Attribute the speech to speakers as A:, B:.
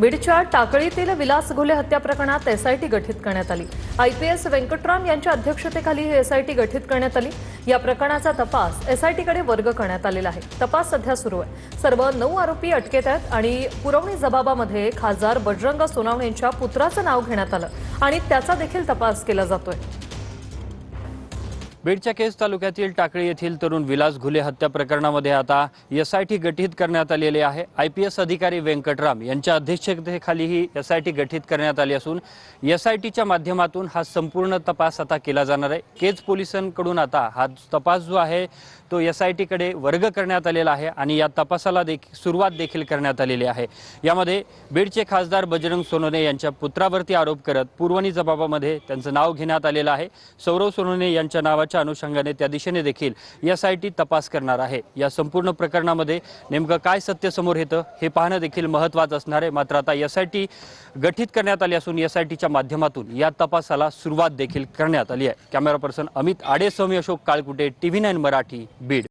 A: बीडच्या टाकळीतील विलास घुले हत्या प्रकरणात एसआयटी गठीत करण्यात आली। आयपीएस वेंकटराम यांच्या अध्यक्षतेखाली ही एसआयटी गठीत करण्यात आली। या प्रकरणाचा तपास एसआयटीकडे वर्ग करण्यात आलेला आहे। तपास सध्या सुरू आहे। सर्व 9 आरोपी अटकेत आहेत आणि पुरवणी जबाबामध्ये खासदार बजरंग सोनवणे यांच्या पुत्राचं नाव घेण्यात आलं आणि त्याचा देखील तपास केला जातोय।
B: बीडच्या केज तालुक्यातील टाकळी येथील तरुण विलास घुले हत्या प्रकरणामध्ये आता एसआयटी गठीत करण्यात आलेली आहे। आयपीएस अधिकारी वेंकटराम यांच्या अध्यक्षतेखाली ही एसआयटी गठीत करण्यात आली असून एसआयटीच्या माध्यमातून हा संपूर्ण तपास आता केला जाणार आहे। केज पोलिसांकडून आता हा तपास जो आहे तो एसआयटीकडे वर्ग करण्यात आलेला आहे आणि या तपासाला सुरुवात देखील करण्यात आलेली आहे। यामध्ये बीडचे खासदार बजरंग सोनवणे यांच्या पुत्रावरती आरोप करत पुरवणी जबाबामध्ये त्यांचं नाव घेण्यात आलेलं आहे। सौरव सोनवणे यांच्या नावाच्या अनुषंगाने त्या दिशेने देखील एसआयटी तपास करणार आहे। या संपूर्ण प्रकरणामध्ये नेमकं काय सत्य समोर येतं हे पाहणं देखील महत्त्वाचं असणार आहे। मात्र आता एसआयटी गठीत करण्यात आली असून एसआयटीच्या माध्यमातून या तपासाला सुरुवात देखील करण्यात आली आहे। कॅमेरा पर्सन अमित आडेसह मी अशोक काळकुटे, TV9 मराठी, बीड।